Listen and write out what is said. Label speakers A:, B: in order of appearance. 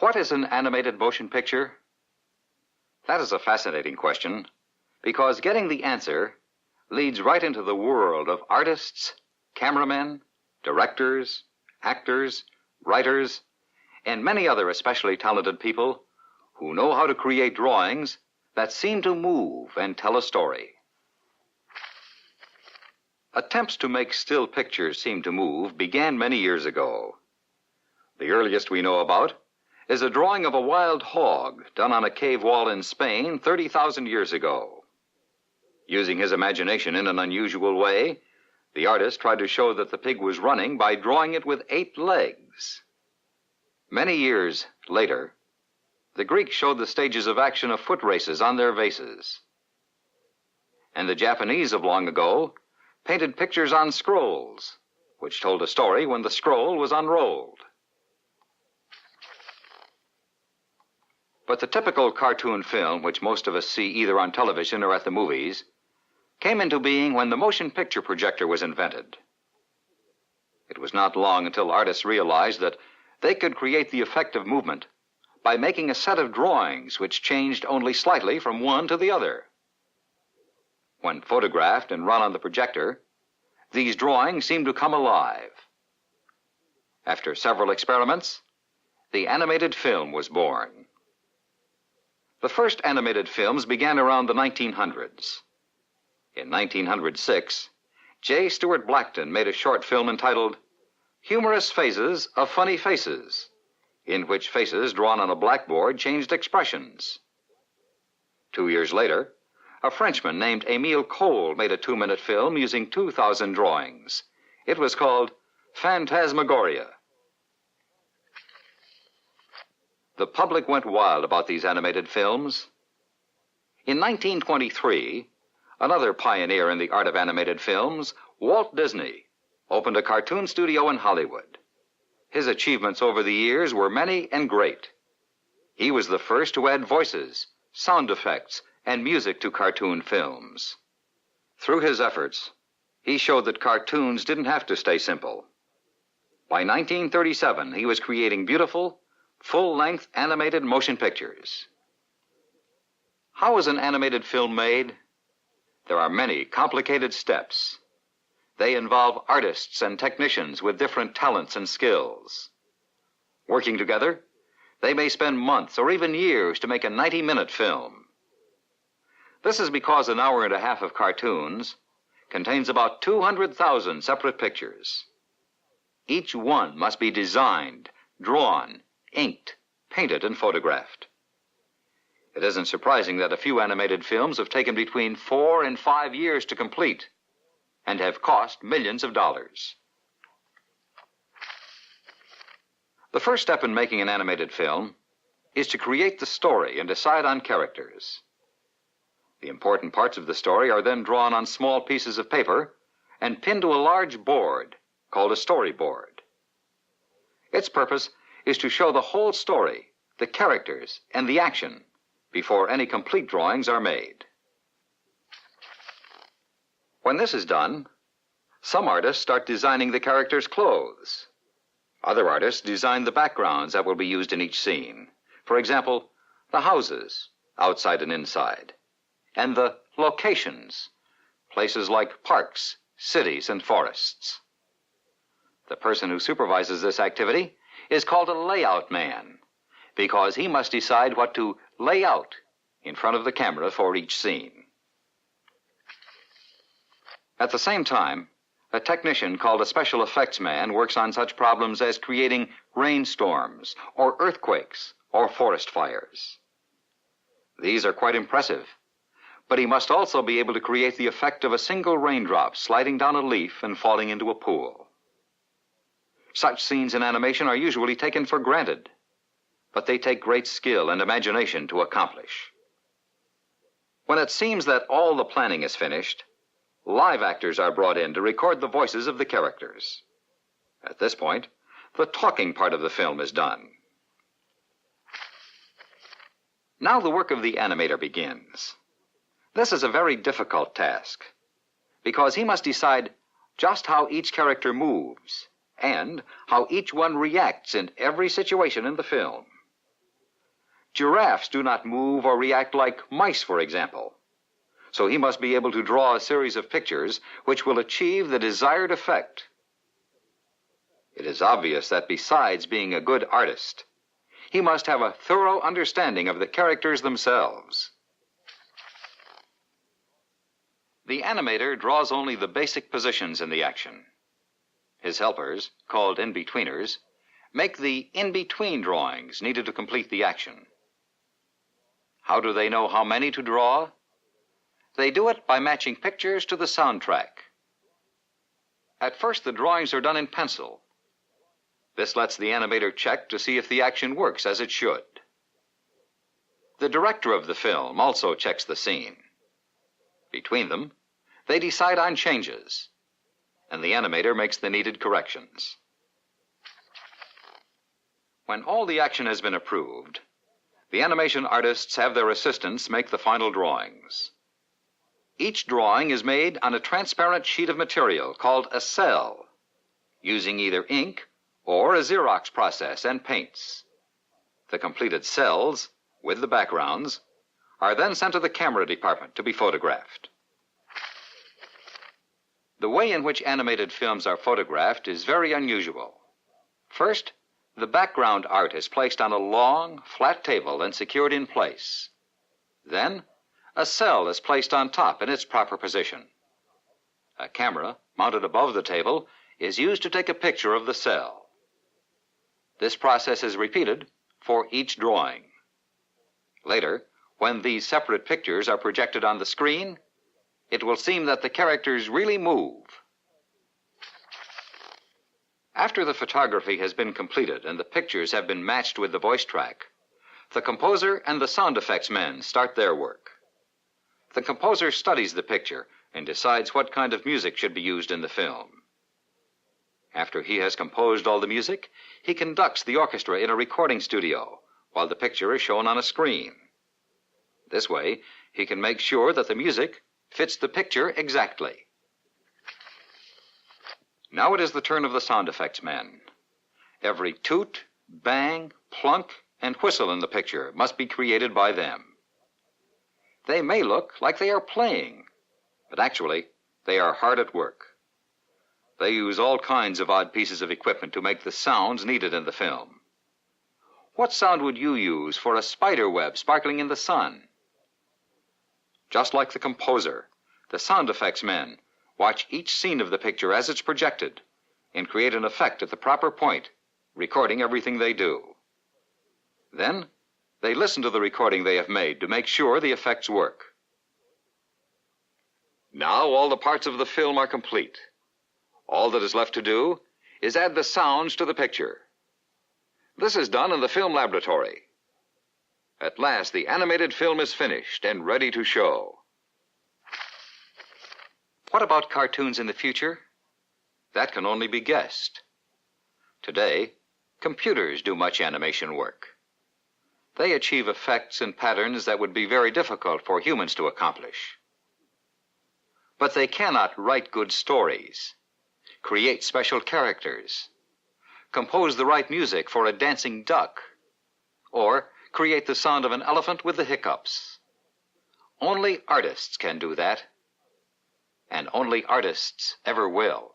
A: What is an animated motion picture? That is a fascinating question, because getting the answer leads right into the world of artists, cameramen, directors, actors, writers, and many other especially talented people who know how to create drawings that seem to move and tell a story. Attempts to make still pictures seem to move began many years ago. The earliest we know about is a drawing of a wild hog done on a cave wall in Spain 30,000 years ago. Using his imagination in an unusual way, the artist tried to show that the pig was running by drawing it with 8 legs. Many years later, the Greeks showed the stages of action of foot races on their vases. And the Japanese of long ago painted pictures on scrolls, which told a story when the scroll was unrolled. But the typical cartoon film, which most of us see either on television or at the movies, came into being when the motion picture projector was invented. It was not long until artists realized that they could create the effect of movement by making a set of drawings which changed only slightly from one to the other. When photographed and run on the projector, these drawings seemed to come alive. After several experiments, the animated film was born. The first animated films began around the 1900s. In 1906, J. Stuart Blackton made a short film entitled Humorous Phases of Funny Faces, in which faces drawn on a blackboard changed expressions. 2 years later, a Frenchman named Émile Cole made a 2-minute film using 2,000 drawings. It was called Phantasmagoria. The public went wild about these animated films. In 1923, another pioneer in the art of animated films, Walt Disney, opened a cartoon studio in Hollywood. His achievements over the years were many and great. He was the first to add voices, sound effects, and music to cartoon films. Through his efforts, he showed that cartoons didn't have to stay simple. By 1937, he was creating beautiful, full-length animated motion pictures. How is an animated film made? There are many complicated steps. They involve artists and technicians with different talents and skills. Working together, they may spend months or even years to make a 90-minute film. This is because an hour and a half of cartoons contains about 200,000 separate pictures. Each one must be designed, drawn, inked, painted, and photographed. It isn't surprising that a few animated films have taken between 4 and 5 years to complete and have cost millions of dollars. The first step in making an animated film is to create the story and decide on characters. The important parts of the story are then drawn on small pieces of paper and pinned to a large board called a storyboard. Its purpose is to show the whole story, the characters, and the action before any complete drawings are made. When this is done, some artists start designing the characters' clothes. Other artists design the backgrounds that will be used in each scene. For example, the houses, outside and inside, and the locations, places like parks, cities, and forests. The person who supervises this activity is called a layout man, because he must decide what to lay out in front of the camera for each scene. At the same time, a technician called a special effects man works on such problems as creating rainstorms, or earthquakes, or forest fires. These are quite impressive, but he must also be able to create the effect of a single raindrop sliding down a leaf and falling into a pool. Such scenes in animation are usually taken for granted, but they take great skill and imagination to accomplish. When it seems that all the planning is finished, live actors are brought in to record the voices of the characters. At this point, the talking part of the film is done. Now the work of the animator begins. This is a very difficult task, because he must decide just how each character moves and how each one reacts in every situation in the film. Giraffes do not move or react like mice, for example. So he must be able to draw a series of pictures which will achieve the desired effect. It is obvious that besides being a good artist, he must have a thorough understanding of the characters themselves. The animator draws only the basic positions in the action. His helpers, called Inbetweeners, make the in-between drawings needed to complete the action. How do they know how many to draw? They do it by matching pictures to the soundtrack. At first, the drawings are done in pencil. This lets the animator check to see if the action works as it should. The director of the film also checks the scene. Between them, they decide on changes, and the animator makes the needed corrections. When all the action has been approved, the animation artists have their assistants make the final drawings. Each drawing is made on a transparent sheet of material called a cell, using either ink or a Xerox process and paints. The completed cells, with the backgrounds, are then sent to the camera department to be photographed. The way in which animated films are photographed is very unusual. First, the background art is placed on a long, flat table and secured in place. Then, a cell is placed on top in its proper position. A camera, mounted above the table, is used to take a picture of the cell. This process is repeated for each drawing. Later, when these separate pictures are projected on the screen, it will seem that the characters really move. After the photography has been completed and the pictures have been matched with the voice track, the composer and the sound effects men start their work. The composer studies the picture and decides what kind of music should be used in the film. After he has composed all the music, he conducts the orchestra in a recording studio while the picture is shown on a screen. This way, he can make sure that the music fits the picture exactly. Now it is the turn of the sound effects men. Every toot, bang, plunk, and whistle in the picture must be created by them. They may look like they are playing, but actually, they are hard at work. They use all kinds of odd pieces of equipment to make the sounds needed in the film. What sound would you use for a spider web sparkling in the sun? Just like the composer, the sound effects men watch each scene of the picture as it's projected and create an effect at the proper point, recording everything they do. Then, they listen to the recording they have made to make sure the effects work. Now all the parts of the film are complete. All that is left to do is add the sounds to the picture. This is done in the film laboratory. At last, the animated film is finished and ready to show. What about cartoons in the future? That can only be guessed. Today, computers do much animation work. They achieve effects and patterns that would be very difficult for humans to accomplish. But they cannot write good stories, create special characters, compose the right music for a dancing duck, or create the sound of an elephant with the hiccups. Only artists can do that, and only artists ever will.